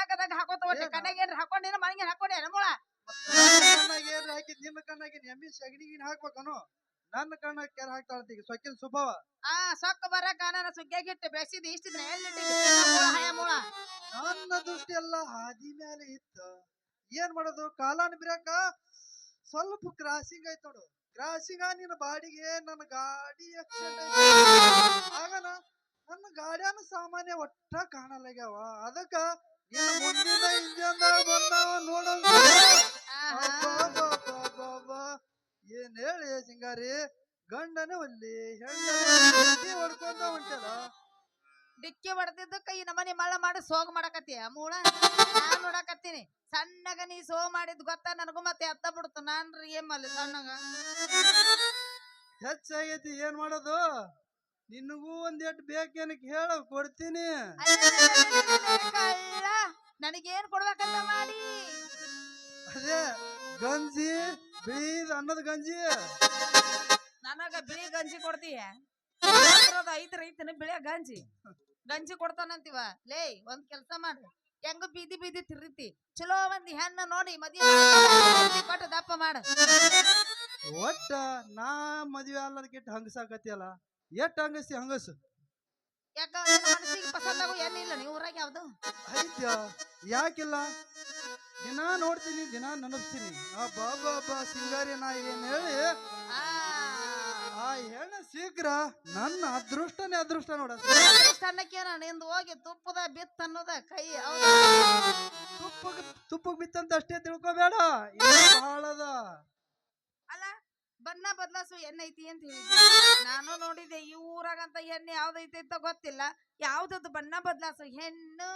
ಕದಾಗ ಹಾಕೋತ ಒಟ್ಟೆ ಕಣ್ಣಾಗ ಏನ್ರ ಹಾಕೊಂಡಿನ ಮನೆಗೆ ಹಾಕೊಂಡೆ ನಮ್ಮಳ ಕಣ್ಣಾಗ ಏನ್ರ ಹಾಕಿದ್ ನಿನ್ನ ಕಣ್ಣಾಗಿನ ಎಮ್ಮಿ ಸಗಣಿಗಿನ ಹಾಕ್ಬೇಕನು ನನ್ನ ಕಣ್ಣಾಗ ಕೆರ ಹಾಕ್ತಾಳಂತ ಈಗ ಸೊಕ್ಕಿನ ಸ್ವಭಾವ ಸೊಕ್ಕ ಬರಕ ನಾನು ಸುಗ್ಗಿಯಾಗಿಟ್ಟು ಬೆಳೆಸಿದ ಇಷ್ಟಿದ್ರೆ ಮೂಳ ನನ್ನ ದೃಷ್ಟಿ ಎಲ್ಲ ಹಾದಿ ಮೇಲೆ ಇತ್ತು ಏನ್ ಮಾಡೋದು ಕಾಲಾನ ಬಿರಾಕ ಸ್ವಲ್ಪ ಕ್ರಾಸಿಂಗ್ ಆಯ್ತು ನೋಡು ಕ್ರಾಸಿಂಗ್ ನಿನ್ನ ಬಾಡಿಗೆ ನನ್ನ ಗಾಡಿ ಆಕ್ಸಿಡೆಂಟ್ ಆಗನ ನನ್ನ ಗಾಡಿಯನ್ನ ಸಾಮಾನ್ಯ ಒಟ್ಟ ಕಾಣಲಾಗ್ಯಾವ ಅದಕ್ಕ ನಿನ್ನ ಮುಂದಿನ ಇಂಜನ್ದಾಗ ಬಂದವ ನೋಡೋದು ಏನ್ ಹೇಳಿ ಸಿಂಗಾರಿ ಗಂಡನ ಒಲ್ಲಿ ಹೆಣ್ಣಿ ಹೊಡ್ಕೊಂಡ ಹೊಂಟಲ್ಲ ಡಿಕ್ಕಿ ಹೊಡೆದಿದ್ದಕ್ಕ ಈ ನಮ್ಮನೆ ಮಳ್ಳ ಮಾಡಿ ಸೋಗ್ ಮಾಡಕತ್ತೀಯ ಮೂಳ ನಾನ್ ನೋಡಕತ್ತೀನಿ ಸಣ್ಣಗ ನೀ ಸೋ ಮಾಡಿದ್ ಗೊತ್ತಾ ನನಗೂ ಮತ್ತೆ ಅತ್ತ ಬಿಡ್ತು ನಾನ್ರಿ ಏನ್ ಮಾಡ್ಲಿ ಸಣ್ಣಗ ಹೆಚ್ಚಾಗೈತಿ ಏನ್ ಮಾಡೋದು ನಿನಗೂ ಒಂದೇಟ್ ಬೇಕೇನಕ್ ಹೇಳ ಕೊಡ್ತೀನಿ ನನಗೇನ್ ಕೊಡ್ಬೇಕಂತ ಮಾಡಿ ಅದೇ ಗಂಜಿ ಬಿಳಿದ ಅನ್ನದ ಗಂಜಿ ನನಗ ಬಿಳಿ ಗಂಜಿ ಕೊಡ್ತೀಯ ಐತನ ಬಿಳಿಯ ಗಂಜಿ ಕೊಡ್ತಾನಂತೀವ ಲೇ ಒಂದ್ ಕೆಲ್ಸ ಮಾಡ್ರಿ ಹೆಂಗ ಬೀದಿ ಬೀದಿ ತಿರ್ರಿತಿ ಚಲೋ ಮಂದಿ ಹೆಣ್ಣ ನೋಡಿ ಮದ್ವೆ ಕೊಟ್ಟು ದಪ್ಪ ಮಾಡ ಒಟ್ಟ ನಾ ಮದ್ವೆ ಅಲ್ಲದಕ್ಕಿಟ್ಟು ಹಂಗಸಾಕತಿಯಲ್ಲ ಎಷ್ಟ್ ಹಂಗಸಿ ಹಂಗಸು ಯಾಕ ಮನಸ್ಸಿಗೆ ಪಸಂದಾಗು ಏನಿಲ್ಲ ನೀವು ಊರಾಗ ಯಾವ್ದು ಐತ್ಯ ಯಾಕಿಲ್ಲ ದಿನ ನೋಡ್ತೀನಿ ದಿನ ನೆನಪಿಸ್ತೀನಿ ಆ ಬಾಬಾ ಸಿಂಗಾರಿ ನಾ ಏನ್ ಹೇಳಿ ಆ ಹೆಣ್ಣ ಶೀಘ್ರ ನನ್ನ ಅದೃಷ್ಟನೇ ಅದೃಷ್ಟ ನೋಡ ಅನ್ನಕ್ಕೇನ ನಿಂದು ಹೋಗಿ ತುಪ್ಪದ ಬಿತ್ತ ಅನ್ನೋದ ಕೈ ತುಪ್ಪಗ್ ಬಿತ್ತಂತ ಅಷ್ಟೇ ತಿಳ್ಕೊಬೇಡ ಬಹಳದ ಅಲ್ಲ ಬಣ್ಣ ಬದಲಾಸು ಎಣ್ಣೆ ಐತಿ ಅಂತ ಹೇಳಿದ್ವಿ ನಾನು ನೋಡಿದೆ ಈ ಊರಾಗಂತ ಎಣ್ಣೆ ಯಾವ್ದೈತಿ ಅಂತ ಗೊತ್ತಿಲ್ಲ ಯಾವ್ದದ್ದು ಬಣ್ಣ ಬದಲಾಸು ಹೆಣ್ಣು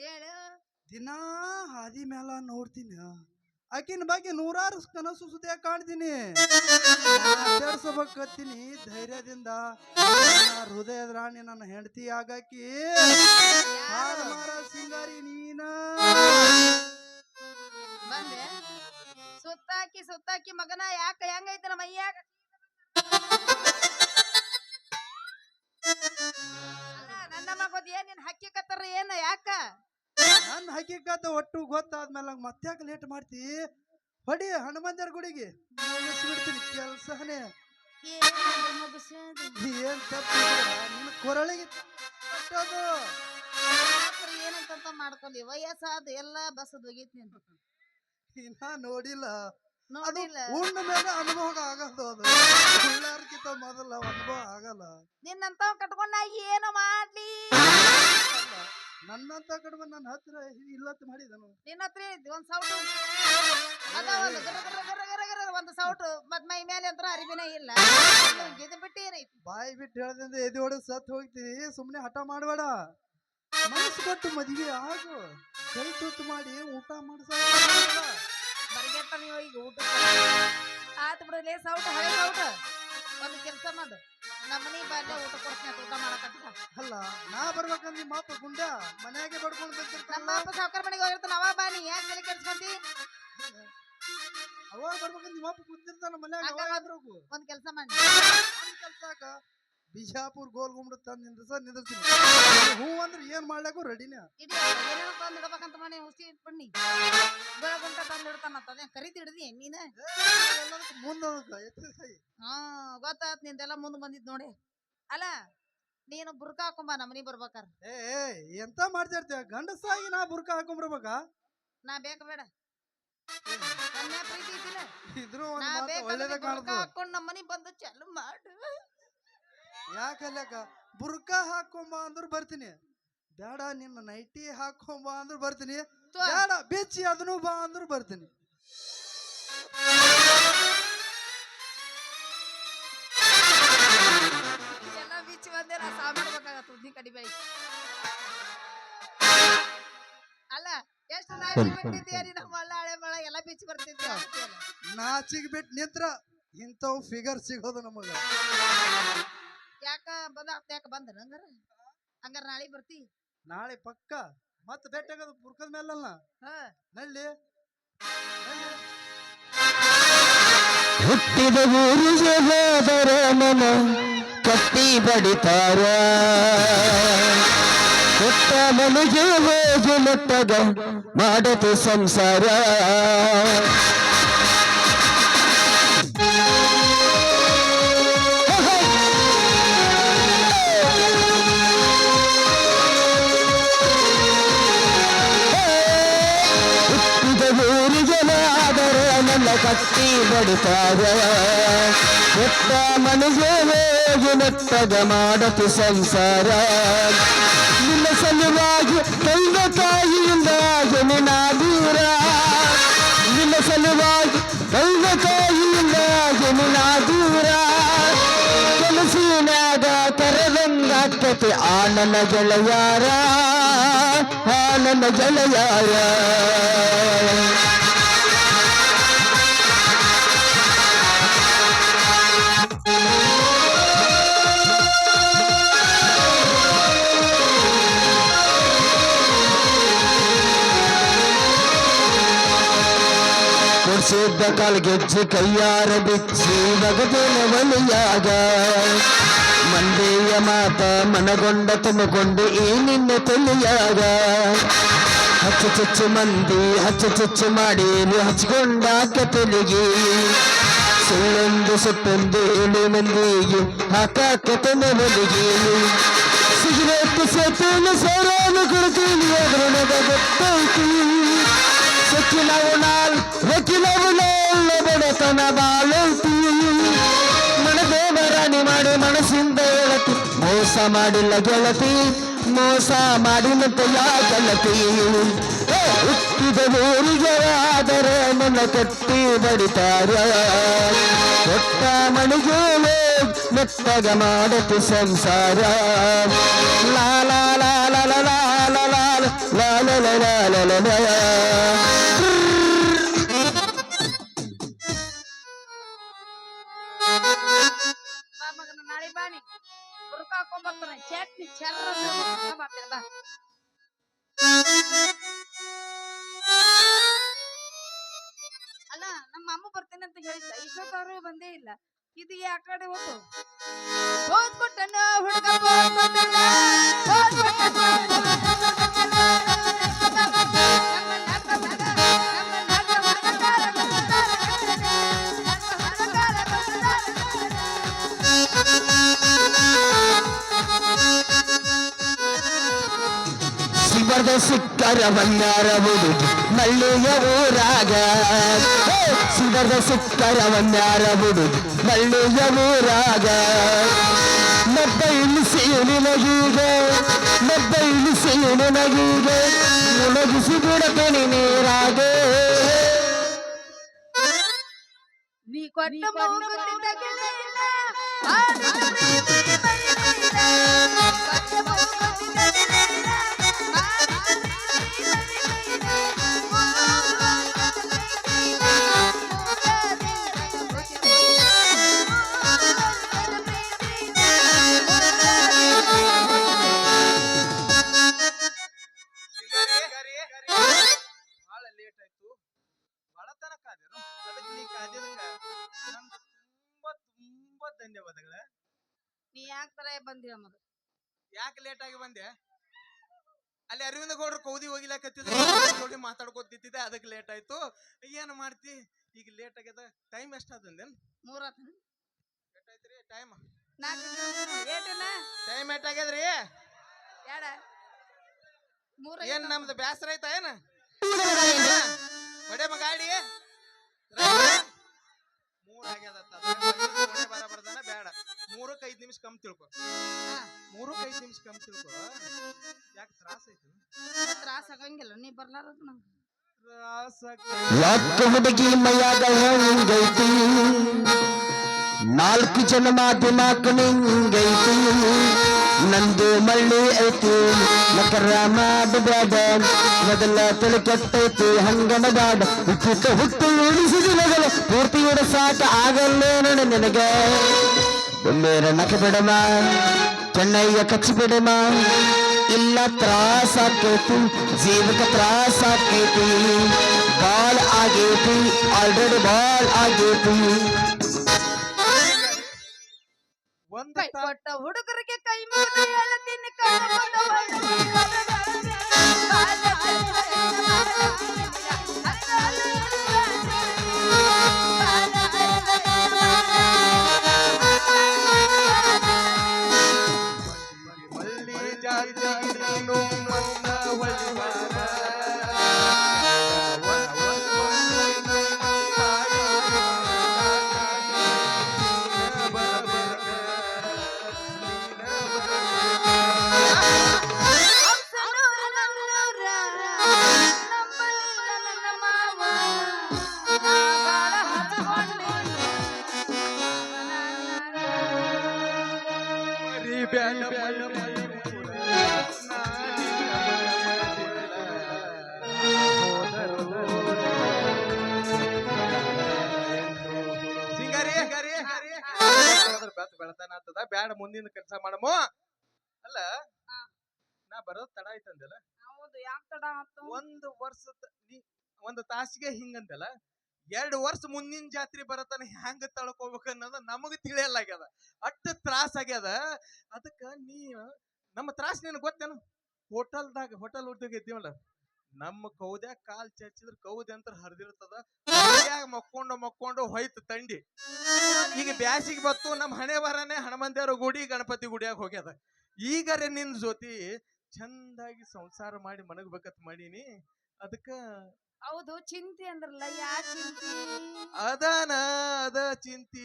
ಹೇಳು ದಿನಾ ಹಾದಿ ಮೇಲ ನೋಡ್ತೀನಿ ಆಕಿನ ಬಗ್ಗೆ ನೂರಾರು ಕನಸು ಸುದ್ದಿಯ ಕಾಣ್ತೀನಿ ಮಾತಾಡ್ಸಬೇಕತ್ತೀನಿ ಧೈರ್ಯದಿಂದ ಹೃದಯದ ರಾಣಿ ನನ್ನ ಹೆಂಡತಿ ಆಗಾಕಿ ಸಿಂಗಾರಿ ನೀನ ಬಂದೆ ಸುತ್ತಾಕಿ ಮಗನ ಯಾಕ ಹೆಂಗೈತನ ಮೈಯಾಗ ನನ್ನ ಮಗದ್ ಏನ್ ಹಕ್ಕಿ ಕತ್ತಾರ ಏನ ಯಾಕ ನನ್ನ ಹಕ್ಕಿಕತ್ತ ಒಟ್ಟು ಗೊತ್ತಾದ್ಮೇಲೆ ಮತ್ತೆ ಲೇಟ್ ಮಾಡ್ತಿ ಹೊಡಿ ಹನುಮಂತರ ಗುಡಿಗೆ ಮುಗಿಸ್ಬಿಡ್ತೀನಿ ಕೆಲ್ಸನೇ ಏನ್ ತಪ್ಪು ನಿನ್ನ ಕೊರಳಿಗೆ ಏನಂತ ಮಾಡ್ಕೊಲಿ ವಯಸ್ಸಾದ ಎಲ್ಲಾ ಬಸದ್ ಹೋಗೈತಿ ಇನ್ನ ನೋಡಿಲ್ಲ ನೋಡಿಲ್ಲ ಉಂಡ ಮೇಲೆ ಅನುಭವ ಆಗಲ್ಲ ಅದು ಎಲ್ಲಾರ್ಕಿಂತ ಮೊದಲ ಅನುಭವ ಆಗಲ್ಲ ನಿನ್ನಂತ ಕಟ್ಕೊಂಡ ಏನು ಮಾಡ್ಲಿ ನನ್ನಂತ ಕಡಿಮೆ ನನ್ನ ಹತ್ರ ಇಲ್ಲತ್ ಮಾಡಿದನು ನಿನ್ನ ಹತ್ರ ಒಂದ್ ಸೌಟ್ ಒಂದು ಸೌಟ್ ಮತ್ ಮೈ ಮೇಲೆ ಅಂತ ಅರಿವಿನ ಇಲ್ಲ ಇದು ಬಿಟ್ಟು ಏನೈತಿ ಬಾಯಿ ಬಿಟ್ಟು ಹೇಳದಿಂದ ಎದೆ ಹೊಡೆದು ಸತ್ ಹೋಗ್ತೀವಿ ಸುಮ್ನೆ ಹಠ ಮಾಡಬೇಡ ಮನಸ್ಸು ಕೊಟ್ಟು ಮದ್ವೆ ಆಗು ಕೈ ತೂತು ಮಾಡಿ ಊಟ ಮಾಡಿಸ ಬರ್ಗೆಟ್ಟ ನೀವು ಈಗ ಊಟ ಆತ್ ಬಿಡಲೇ ಸೌಟ್ ಹಳೆ ಸೌಟ್ ಒಂದು ಕೆಲಸ ಮಾಡು ನಮ್ಮನಿ ಬಾಲ್ಯ ಊಟ ಕೊಡ್ತೀನಿ ಊಟ ಮಾಡಕತ್ತ ಅಲ್ಲ ನಾ ಬರ್ಬೇಕಂದ್ರೆ ನಿಮ್ಮ ಅಪ್ಪ ಗುಂಡ ಮನ್ಯಾಗೆ ಬಡ್ಕೊಂಡು ಬಂದಿರ್ತಾನ ನಮ್ಮ ಅಪ್ಪ ಸಾವುಕಾರ ಮನೆಗೆ ಹೋಗಿರ್ತಾನ ಅವ ಬಾನಿ ಯಾಕೆ ತಲೆ ಕೆಡ್ಸ್ಕೊಂತಿ ಅವಾಗ ಬರ್ಬೇಕಂದ್ರೆ ನಿಮ್ಮ ಅಪ್ಪ ಕೂತಿರ್ತಾನ ಮನ್ಯಾಗ ಒಂದ್ ಕೆಲಸ ಮಾಡಿ ಒಂದ್ ಕೆಲ್ಸಾಕ ಬಿಜಾಪುರ್ ಗೋಲ್ ಗುಂಬಡ ತಂದು ನಿಂದಿರ್ತೀನಿ ಹೂ ಅಂದ್ರೆ ಏನ್ ಮಾಡ್ಲಾಕು ರೆಡಿನ ಏನೇನೋ ತಂದು ಇಡ್ಬೇಕಂತ ಮಾಡಿ ಹುಸಿ ಇಟ್ಬಿಡ್ನಿ ಬೆಳಗುಂಟ ತಂದು ಇಡ್ತಾನಂತ ಅದೇ ಕರಿತಿ ಹಿಡ್ದಿ ನೀನ ಗೊತ್ತಾತ್ ನಿಂದೆಲ್ಲ ಮುಂದ್ ಬಂದಿದ್ ನೋಡಿ ಅಲ್ಲ ನೀನು ಬುರ್ಕ ಹಾಕೊಂಬ ನಮ್ಮನಿ ಬರ್ಬೇಕಾರ ಎಂತ ಮಾಡ್ತಿರ್ತೀಯ ಗಂಡಸಾಗಿ ನಾ ಬುರ್ಕ ಹಾಕೊಂಡ್ಬರ್ಬೇಕಾ ನಾ ಬೇಕ ಬೇಡ ನನ್ನ ಪ್ರೀತಿ ಇದ್ದಿಲ್ಲ ಇದ್ರು ಒಳ್ಳೇದ ಹಾಕೊಂಡ್ ನಮ್ಮನಿ ಬಂದು ಚಾಲು ಮಾಡು ಯಾಕಲ್ಯಾಕ ಬುರ್ಕ ಹಾಕೊಂಬ ಅಂದ್ರ ಬರ್ತೀನಿ ಬೇಡ ನಿನ್ನ ನೈಟಿ ಹಾಕೊಂಬ ಅಂದ್ರ ಬರ್ತೀನಿ ಬೇಡ ಬೆಚ್ಚಿ ಅದನ್ನು ಬಾ ಅಂದ್ರ ಬರ್ತೀನಿ ಎಲ್ಲ ಬಿಚ್ಚಿ ಬಂದೆ ನಾ ಸಾಮಾಡ್ಬೇಕಾಗತ್ತ ಉದ್ದಿ ಕಡಿಮೆ ಅಲ್ಲ ಎಷ್ಟು ನಾಚಿಗೆ ಬಿಟ್ಟಿದ್ದೀಯ ನಮ್ಮ ಮಳ್ಳ ಹಳೆ ಮಳ ಎಲ್ಲ ಬಿಚ್ಚಿ ಬರ್ತಿದ್ದೆ ನಾಚಿಗೆ ಬಿಟ್ಟು ನಿಂತ್ರ ಇಂಥವು ಫಿಗರ್ ಸಿಗೋದು ನಮಗ ಯಾಕ ಬಂದ ಹಂಗಾರ ನಾಳೆ ಬರ್ತಿ ನಾಳೆ ಪಕ್ಕ ಮತ್ತ ಬೆಟ್ಟಾಗದು ಬುರ್ಕದ ಮೇಲಲ್ಲ ನಳ್ಳಿ ಹುಟ್ಟಿದ ಊರಿಗೆ ಹೋದರ ಮನ ಕಟ್ಟಿ ಬಡಿತಾರ ಕೊಟ್ಟ ಮನೆಗೆ ಹೋಗಿ ಮುಟ್ಟಗ ಮಾಡತು ಸಂಸಾರ ಕಟ್ಟಿ ಬಡಿತಾರ ಕೊಟ್ಟ ಮನೆಗೆ ಹೋಗಿ ನೆಟ್ಟಗ ಮಾಡತು ಸಂಸಾರ ನಿನ್ನ ಸಲುವಾಗಿ ತಂದ ತಾಯಿಯಿಂದ ಜನಿನ ದೂರ ನಿನ್ನ ಸಲುವಾಗಿ ತಂದ ತಾಯಿಯಿಂದ ಜನಿನ ದೂರ ಕೆಲಸಿನಾಗ ಕರೆದಂಗಾಕತೆ ಆ ನನ್ನ ಗೆಳೆಯಾರ ಆ ನನ್ನ ಗೆಳೆಯಾರ ಕೊಡ್ಸಿದ್ದ ಕಾಲ್ಗೆಜ್ಜೆ ಕೈಯಾರ ಬಿಚ್ಚಿ ನಗದೇನ ಬಲಿಯಾಗ ಮಂದಿಯ ಮಾತ ಮನಗೊಂಡ ತುಂಬಿಕೊಂಡು ಈ ನಿನ್ನ ತಲೆಯಾಗ ಹಚ್ಚು ಚುಚ್ಚು ಮಂದಿ ಹಚ್ಚು ಚುಚ್ಚು ಮಾಡಿ ಹಚ್ಕೊಂಡಾಕ ತೆಲಿಗೆ ಸುಳ್ಳೊಂದು ಸುಟ್ಟೊಂದು ಏಳು ಮಂದಿಗೆ ಹಾಕಾಕ ತನ್ನ ಬಲಿಗೆ ಸಿಗರೇಟ್ ಸೇತುನ ಸೋರಾನು ಕೊಡ್ತೀನಿ ಅದ್ರ ಗೊತ್ತೈತಿ ಸಕ್ಕಿನವು ನಾಲ್ ರಕ್ಕಿನವು ನಾಲ್ ಬಡತನ ಬಾಳೈತಿ ಮನದೇವರಾಣಿ ಮಾಡಿ ಮನಸ್ಸಿಂದ ಹೇಳತಿ ಮೋಸ ಮಾಡಿಲ್ಲ ಗೆಳತಿ ಮೋಸ ಮಾಡಿನಂತ ಯಾ ಗೆಳತಿ ಹುಟ್ಟಿದ ಊರಿಗೆ ಆದರೆ ನನ್ನ ಕಟ್ಟಿ ಬಡಿತಾರ ಕೊಟ್ಟ ಮಣಿಗೆ ಮೆತ್ತಗ ಮಾಡತಿ ಸಂಸಾರ ಲಾ ಲಾ ಲಾ ಲಾ ಲಾ ಲಾ ಲಾ ಲಾ ಲಾ ಲಾ ಲಾ ಲಾ ಲಾ ಲಾ ಲಾ ಮಗನ ನಾಳೆ ಬಾನಿ ಬುರ್ಕ ಹಾಕೊಂಡ್ಬರ್ತಾನ ಚಟ್ನಿ ಚರ್ರ ಬರ್ತೇನೆ ಬಾ ಅಲ್ಲ ನಮ್ಮ ಅಮ್ಮ ಬರ್ತೇನೆ ಅಂತ ಹೇಳಿದ್ದ ಇಷ್ಟೊತ್ತವ್ರು ಬಂದೇ ಇಲ್ಲ ಇದು ಆ ಕಡೆ ಹೋಗು ಹೋದ್ಕೊಟ್ಟನ ಹುಡುಗ ಸಿಬರ್ದ ಸಿಕ್ಕರ ಬಂಗಾರ ಹುಡುಗಿ ಮಳ್ಳಿಯ ಊರಾಗ ಸಿಬರ್ದ ಸಿಕ್ಕರ ಬಂಗಾರ ಹುಡುಗಿ ಮಳ್ಳಿಯ ಊರಾಗ ನಬ್ಬೈಲು ನಿನಗೀಗ ನಬ್ಬೈಲು ನಿನಗೀಗ ಮುಳಗಿಸಿ ಬಿಡತೇನೆ ನೀರಾಗ ನೀ ಕೊಟ್ಟ ಬಹಳ ಲೇಟ್ ಆಯ್ತು ಬಹಳ ತನಕ ಕಾದೇನು ಅದಕ್ಕೆ ನೀ ಕಾದಿದ್ದಕ್ಕ ನಂದು ತುಂಬಾ ತುಂಬಾ ಧನ್ಯವಾದಗಳ ನೀ ಯಾಕೆ ತರ ಬಂದಿರ ಮಗ ಯಾಕೆ ಲೇಟ್ ಆಗಿ ಬಂದೆ ಅಲ್ಲಿ ಅರವಿಂದ ಗೌಡ್ರು ಕೌದಿ ಹೋಗಿಲಾಕತ್ತಿದ್ರು ಜೋಡಿ ಮಾತಾಡ್ಕೋತಿದ್ದೆ ಅದಕ್ಕೆ ಲೇಟ್ ಆಯ್ತು ಏನ್ ಮಾಡ್ತಿ ಈಗ ಲೇಟ್ ಆಗ್ಯದ ಟೈಮ್ ಎಷ್ಟಾದಂದೇನ್ 3 ಎಷ್ಟಾಯ್ತ್ರಿ ಟೈಮ್ 4 ಟೈಮ್ ಎಷ್ಟಾಗ್ಯದ್ರಿ ಏನ್ ನಮ್ದು ಬ್ಯಾಸರ ಆಯ್ತಾ ಏನ ಹೊಡೆ ಗಾಡಿ 3 ಆಗ್ಯದ ಬರಬರ್ದಾನ ಬೇಡ 3ಕ್ಕೆ 5 ನಿಮಿಷ ಕಮ್ಮಿ ತಿಳ್ಕೊ 3ಕ್ಕೆ 5 ನಿಮಿಷ ಕಮ್ಮಿ ತಿಳ್ಕೊ ಯಾಕೆ ತ್ರಾಸ ಐತಿ ತ್ರಾಸ ಆಗಂಗಿಲ್ಲ ನೀ ಬರ್ಲಾರದು ನಂಗೆ ಯಾಕ ಹುಡುಗಿ ಮೈಯಾಗ ಹೆಂಗೈತಿ 4 ಜನ ಮಾತು ನಿಂಗೈತಿ ನಂದು ಮಳ್ಳಿ ಐತಿ ನಕರ ಮಾಡಬೇಡ ಮೊದಲ ತಲೆ ಕೆಟ್ಟೈತಿ ಹಂಗನ ಬ್ಯಾಡ ಹುಟ್ಟು ಉಳಿಸಿದ ನಗಲ ಪೂರ್ತಿ ಸಾಕ ಆಗಲ್ಲೇ ನೋಡ ನಿನಗ ಒಮ್ಮೆರ ನಕ ಬಿಡಮ ಚೆನ್ನಯ್ಯ ಕಚ್ಚಿ ಬಿಡಮ ಇಲ್ಲ ತ್ರಾಸ ಆಕೈತಿ ಜೀವಕ್ಕೆ ತ್ರಾಸ ಆಕೈತಿ ಬಾಳ್ ಆಗೈತಿ ಆಲ್ರೆಡಿ ಬಾಳ್ ಆಗೈತಿ ಕೊಟ್ಟ ಹುಡುಗರಿಗೆ ಕೈ ಮುಗಿದು ಹೇಳ್ತೀನಿ ಬ್ಯಾಡ ಮುಂದಿನ ಕೆಲಸ ಮಾಡಮು ಅಲ್ಲ ನಾ ಬರೋದ್ ತಡ ಆಯ್ತಂದಲ್ಲ ಹೌದು ಯಾಕೆ ತಡ ಆತು? ಒಂದು ತಾಸಿಗೆ ಹಿಂಗಂತಲ್ಲ 2 ವರ್ಷ ಮುಂದಿನ ಜಾತ್ರೆ ಬರತನ ಹೆಂಗ ತಳ್ಕೋಬೇಕು ಅನ್ನೋದು ನಮಗ ತಿಳಿಯಲ್ಲಾಗ್ಯದ ಅಷ್ಟು ತ್ರಾಸ ಆಗ್ಯದ ಅದಕ್ಕ ನೀ ನಮ್ಮ ತ್ರಾಸ ನಿನಗೆ ಗೊತ್ತೇನು ಹೋಟೆಲ್ ಉದ್ಯೋಗ ಇದ್ದೀವಲ್ಲ ನಮ್ಮ ಕೌದ್ಯಾಗ ಕಾಲ್ ಚಚ್ಚಿದ್ರ ಕೌದೆ ಅಂತ ಹರಿದಿರ್ತದ ಮಕ್ಕೊಂಡು ಹೋಯ್ತು ತಂಡಿ ಈಗ ಬ್ಯಾಸಿಗೆ ಬತ್ತು ನಮ್ಮ ಹಣೆ ಬರನೆ ಹನುಮಂತೇವ್ರ ಗುಡಿ ಗಣಪತಿ ಗುಡಿಯಾಗ ಹೋಗ್ಯದ ಈಗರೆ ನಿನ್ ಜೊತೆ ಚಂದಾಗಿ ಸಂಸಾರ ಮಾಡಿ ಮನಗ್ಬೇಕತ್ ಮಾಡೀನಿ ಅದಕ್ಕ ಹೌದು ಚಿಂತೆ ಅಂದ್ರಲ್ಲ ಯಾ ಚಿಂತಿ? ಅದ ಚಿಂತಿ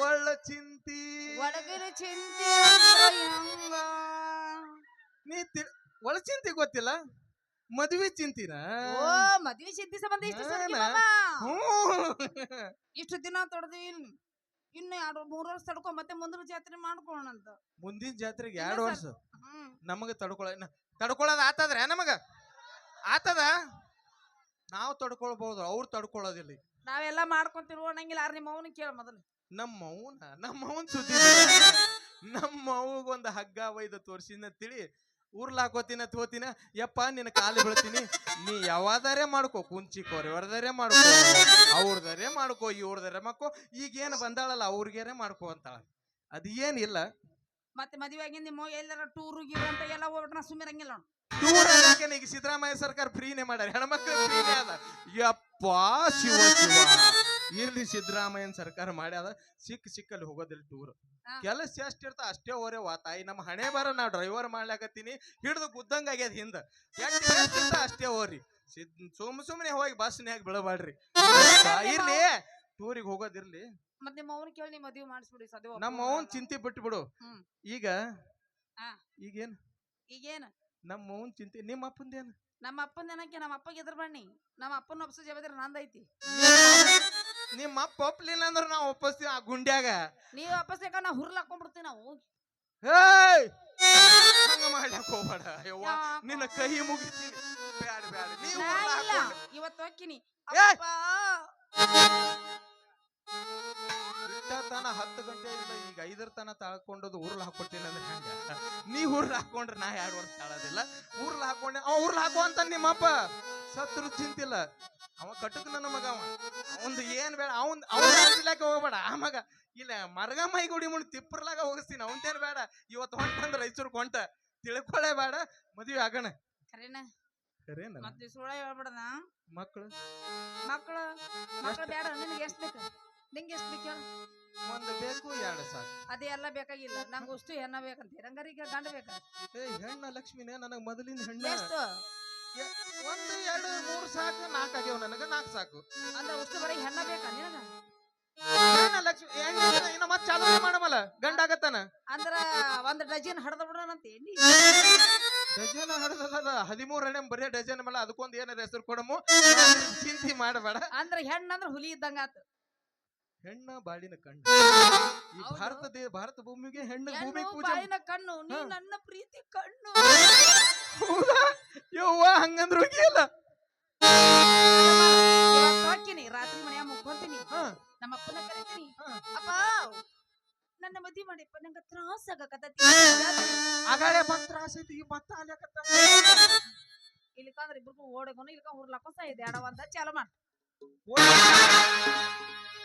ಒಳ್ಳ ಚಿಂತಿ ಒಳಗಿನ ಚಿಂತೆ ಅಂದ್ರ ಹೆಂಗ? ನೀ ಒಳ ಚಿಂತಿ ಗೊತ್ತಿಲ್ಲ ಮದ್ವಿ ಚಿಂತಿನ ಓ ಮದ್ವಿ ಚಿಂತೆ ಸಂಬಂಧ ಇಷ್ಟು ಸರಿ ಇಷ್ಟು ದಿನ ತೊಡ್ದು ಇನ್ನು 2-3 ವರ್ಷ ತಡ್ಕೊ ಮತ್ತೆ ಮುಂದಿನ ಜಾತ್ರೆ ಮಾಡ್ಕೊಳ್ಳೋಣಂತ. ಮುಂದಿನ ಜಾತ್ರೆಗೆ 2 ವರ್ಷ ನಮಗ ತಡ್ಕೊಳ್ಳೋದು ಆತದ್ರ ನಮಗ ಆತದ ನಾವು ತಡ್ಕೊಳ್ಬಹುದು ಅವ್ರು ತಡ್ಕೊಳ್ಳೋದಿಲ್ಲ. ನಾವೆಲ್ಲ ಮಾಡ್ಕೊಂತಿರುವ ನಂಗಿಲ್ಲ ನಿಮ್ಮ ಅವನು ಕೇಳ ಮೊದಲು. ನಮ್ಮ ಅವನ್ ಸುದ್ದಿ ನಮ್ಮ ಅವಗೊಂದು ಹಗ್ಗ ಒಯ್ದು ತೋರ್ಸಿನ ತಿಳಿ ಉರ್ಲಾಕೋತಿನ ತೋತಿನ ಯಪ್ಪ ನಿನ್ನ ಕಾಲು ಬೀಳ್ತೀನಿ ನೀ ಯಾವಾದರೆ ಮಾಡ್ಕೋ ಕುಂಚಿ ಕೊರೆವರ್ದರೆ ಮಾಡ್ಕೋ ಅವ್ರದರೆ ಮಾಡ್ಕೋ ಇವ್ರದರೆ ಮಾಡ್ಕೋ ಈಗೇನು ಬಂದಾಳಲ್ಲ ಅವ್ರಿಗೇನೆ ಮಾಡ್ಕೋ ಅಂತಾಳ. ಅದ್ ಏನಿಲ್ಲ ಮತ್ತೆ ಮದುವೆ ಆಗಿಂದ ನಿಮ್ಮ ಎಲ್ಲಾರ ಟೂರ್ ಗೀರ್ ಅಂತ ಎಲ್ಲ ಹೋಗ್ಬಿಟ್ರೆ ಸುಮ್ಮಿರಂಗಿಲ್ಲ ನೋಡು. ಟೂರ್ ಅನ್ನಕ್ಕೆ ಈಗ ಸಿದ್ದರಾಮಯ್ಯ ಸರ್ಕಾರ ಫ್ರೀನೇ ಮಾಡ್ಯಾರ ಹೆಣ್ಮಕ್ಳು ಫ್ರೀನೇ ಅದ. ಯಪ್ಪ ಶಿವ ಇರ್ಲಿ ಸಿದ್ದರಾಮಯ್ಯನ ಸರ್ಕಾರ ಮಾಡ್ಯಾದ ಸಿಕ್ಕಲ್ಲಿ ಹೋಗೋದಿಲ್ಲ ಟೂರ್. ಕೆಲಸ ಎಷ್ಟ್ ಇರ್ತ ಅಷ್ಟೇ ಓರೆ ತಾಯಿ ನಮ್ಮ ಹಣೆ ಬರ ನಾ ಡ್ರೈವರ್ ಮಾಡ್ಲಾಕತ್ತೀನಿ ಹಿಡಿದು ಗುದ್ದಂಗ ಆಗ್ಯದ ಹಿಂದ ಎಷ್ಟ್ ಅಷ್ಟೇ ಓರಿ ಸುಮ್ಮನೆ ಹೋಗಿ ಬಸ್ನ್ಯಾಗ ಬೀಳಬಾಡ್ರಿ ಇರ್ಲಿ ಟೂರಿಗೆ ಹೋಗೋದಿರ್ಲಿ. ಮತ್ತೆ ನಿಮ್ಮ ಅವನು ಕೇಳಿ ನೀವು ಮದುವೆ ಮಾಡಿಸ್ಬಿಡಿ ಸದ್ಯ. ನಮ್ಮ ಅವನ್ ಚಿಂತೆ ಬಿಟ್ಟು ಬಿಡು ಈಗೇನ್ ನಮ್ಮ ಅವನ್ ಚಿಂತೆ. ನಿಮ್ಮ ಅಪ್ಪಂದೇನು? ನಮ್ಮ ಅಪ್ಪನ ಏನಕ್ಕೆ ನಮ್ಮ ಅಪ್ಪಗೆ ಎದ್ರ ಬನ್ನಿ ನಮ್ಮ ಅಪ್ಪನ ಒಪ್ಸೋ ಜವಾಬ್ದಾರಿ ನಂದೈತಿ. ನಿಮ್ಮ ಅಪ್ಪ ಒಪ್ಲಿಲ್ಲ ಅಂದ್ರೆ ನಾವು ಒಪ್ಪಿಸ್ತೀವಿ ಆ ಗುಂಡ್ಯಾಗ. ನೀವು ವಾಪಸ್ ಯಾಕ ನಾ ಹುರ್ಲ್ ಹಾಕೊಂಡ್ಬಿಡ್ತೀವಿ ನಾವು. ಹಂಗ ಮಾಡ್ಯಾಕ ಹೋಗ್ಬೇಡ ಯವ್ವ ನಿನ್ನ ಕೈ ಮುಗಿತೀನಿ ಬ್ಯಾಡ ನೀವು ಇವತ್ತು ಹೋಗ್ತೀನಿ ತನ 10 ಗಂಟೆಯಿಂದ ಈಗ 5 ತನ ತಾಳ್ಕೊಂಡದು ಉರ್ಲ್ ಹಾಕೊಡ್ತೀನಿ ಅಂದ್ರೆ ಹೆಂಗ? ನೀ ಉರ್ಲ್ ಹಾಕೊಂಡ್ರೆ ನಾ 2 ವರ್ಷ ತಾಳೋದಿಲ್ಲ. ಉರ್ಲ್ ಹಾಕೊಂಡೆ ಉರ್ಲ್ ಹಾಕೋ ಅಂತ ನಿಮ್ಮಪ್ಪ ಸತ್ರು ಚಿಂತಿಲ್ಲ. ಅವ ಕಟಕ್ ನನ್ನ ಮಗ ಅವಂದು ಏನ್ ಬೇಡ ಅವನ್ ಹೋಗ್ಬೇಡ ಆ ಮಗ ಇಲ್ಲ ಮರಗಮ್ಮೈ ಗುಡಿ ಮುಂದೆ ತಿಪ್ಪರ್ಲಾಗ ಹೋಗಿಸ್ತೀನಿ ಅವಂತೇನ್ ಬೇಡ. ಇವತ್ತು ಹೊಂಟಂದ್ರ ರೈಚೂರ್ಗ್ ಹೊಂಟ ತಿಳ್ಕೊಳ್ಳೇ ಬೇಡ ಮದ್ವೆ ಆಗೋಣ. ಕರೇನ ಮತ್ತೆ ಸುಳ್ಳ ಹೇಳ್ಬೇಡದ. ಮಕ್ಕಳು ಬೇಡ ನಿನ್ಗೆ ಎಷ್ಟ್ ಬೇಕು? ನಿಂಗೆ ಎಷ್ಟ್ ಬೇಕು? 1 ಬೇಕು 2 ಸಾಕು. ಅದೇ ಎಲ್ಲ ಬೇಕಾಗಿಲ್ಲ ನಂಗೆ ಅಷ್ಟು ಹೆಣ್ಣ ಬೇಕಂತ ರಂಗರಿಗೆ ಗಂಡ ಬೇಕ. ಹೆಣ್ಣ ಲಕ್ಷ್ಮಿನೇ ನನಗ್ ಮೊದಲಿನ ಹೆಣ್ಣ. ಎಷ್ಟು? 1 2 3 ಸಾಕು 4 ಆಗ್ಯಾವ ನನಗ 4 ಸಾಕು. ಅಂದ್ರೆ ಅಷ್ಟು ಬರೀ ಹೆಣ್ಣ ಬೇಕಾ ನಿನಗ? ಹೆಣ್ಣ ಲಕ್ಷ್ಮಿ ಇನ್ನ ಮತ್ ಚಾಲು ಮಾಡಮಲ್ಲ ಗಂಡ ಆಗತ್ತಾನ ಅಂದ್ರ 1 ಡಜನ್ ಹಡದ ಬಿಡೋಣಂತೆ. ಡಜನ್ ಹಡದ 13 ಎಣ್ಣೆ ಬರೀ ಡಜನ್ ಮೇಲೆ ಅದಕ್ಕೊಂದು ಏನಾರ ಹೆಸರು ಕೊಡಮು ಚಿಂತೆ ಮಾಡಬೇಡ. ಅಂದ್ರ ಹೆಣ್ಣ ಅಂದ್ರ ಹುಲಿ ಇದ್ದಂಗ ಆತ. ಹೆಣ್ಣ ಬಾಳಿನ ಕಣ್ಣು. ಈ ಭಾರತ ಭೂಮಿಗೆ ಹೆಣ್ಣು ಭೂಮಿ ಪೂಜೆ ಬಾಳಿನ ಕಣ್ಣು. ನೀ ನನ್ನ ಪ್ರೀತಿ ಕಣ್ಣು. ಯವ್ವ ಹಂಗಂದ್ರ ಹೋಗಿಲ್ಲ. ಹಾಕಿನಿ ರಾತ್ರಿ ಮನೆಯ ಮುಗ್ಕೊಂತೀನಿ ನಮ್ಮ ಅಪ್ಪನ ಕರಿತೀನಿ. ಅಪ್ಪ ನನ್ನ ಮದ್ವಿ ಮಾಡಿಪ್ಪ ನಂಗ ತ್ರಾಸ ಆಗಕತ್ತೈತಿ. ಆಗಾಳೆ ಬಂದ್ ತ್ರಾಸ ಐತಿ ಈ ಮತ್ತ ಆಲಕತ್ತ ಇಲ್ಲಿಕಂದ್ರ ಇಬ್ರಿಗೂ ಓಡಗೋನು ಇಲ್ಲಿಕ ಹುರ್ಲಾಕ ಇದೆ ಅಡವಂತ ಚಾಲು ಮಾಡ.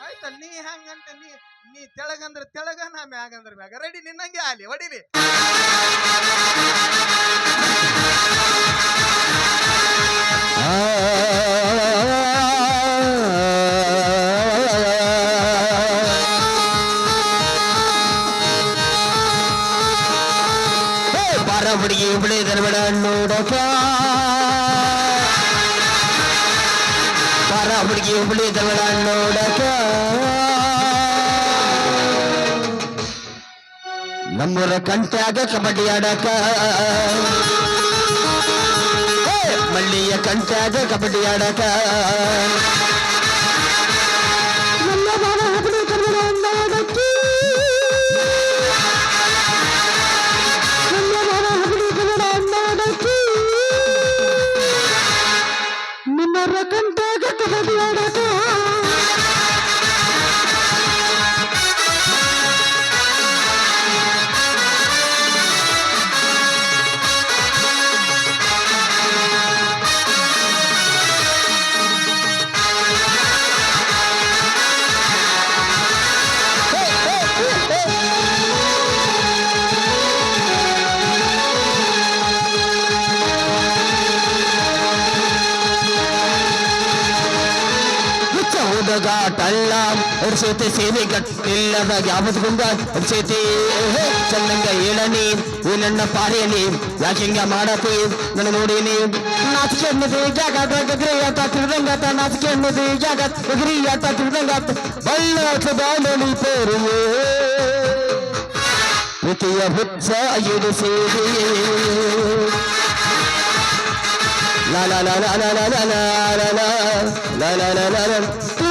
ಆಯ್ತಾ ನೀ ಹಂಗಂತ ನೀ ತೆಳಗಂದ್ರ ತೆಳಗ ನಾ ಮ್ಯಾಗಂದ್ರ ಮ್ಯಾಗ ರೆಡಿ ನಿನ್ನಂಗೆ ಆಲಿ ಹೊಡಿಲಿ. ಬಾರ ಹುಡುಗಿ ಹುಡುಗರ ಬಿಡ ನೋಡಕ ಬಾರ ಹುಡುಗಿ ಹುಡುಗರ ಬಿಡ ನೋಡಕ ನಮ್ಮೂರ ಕಂಟ್ಯಾಗ ಕಬಡ್ಡಿ ಆಡಕ ಮಳ್ಳಿಯ ಕಂಟ್ಯಾಗ ಕಬಡ್ಡಿ ಆಡಕ ನಮ್ಮ ಬಾರ ಹುಡುಗರ ಬಿಡ ನೋಡಕ ನಿಮ್ಮರ ಕಂಟ್ಯಾಗ ಕಬಡ್ಡಿ ಆಡಕ ಹುಡುಗಾಟಲ್ಲ ಅಡ್ಸೈತಿ ಸೇರಿ ಗಟ್ಟಿಲ್ಲದ ಯಾವತ್ ಗುಂಡ ಅಡ್ಸೈತಿ ಚಂದಂಗ ಹೇಳನಿ ಈ ನನ್ನ ಪಾರೇನಿ ಯಾಕೆ ಹಿಂಗ ಮಾಡತಿ ನನ್ನ ನೋಡೀನಿ ನಾಚಿಕೆ ಅನ್ನೋದು ಜಾಗ ಗಗ್ರಿ ಆಟ ತಿಳ್ದಂಗಾತ ನಾಚಿಕೆ ಅನ್ನೋದು ಜಾಗ ಗಗ್ರಿ ಆಟ ತಿಳ್ದಂಗಾತ ಬಳ್ಳಾಟದ ನಳಿ ತೋರಿಯೇ ಪ್ರೀತಿಯ ಹುಚ್ಚ ಇಡಿಸಿರಿ la la la la la la la la la la la la la la la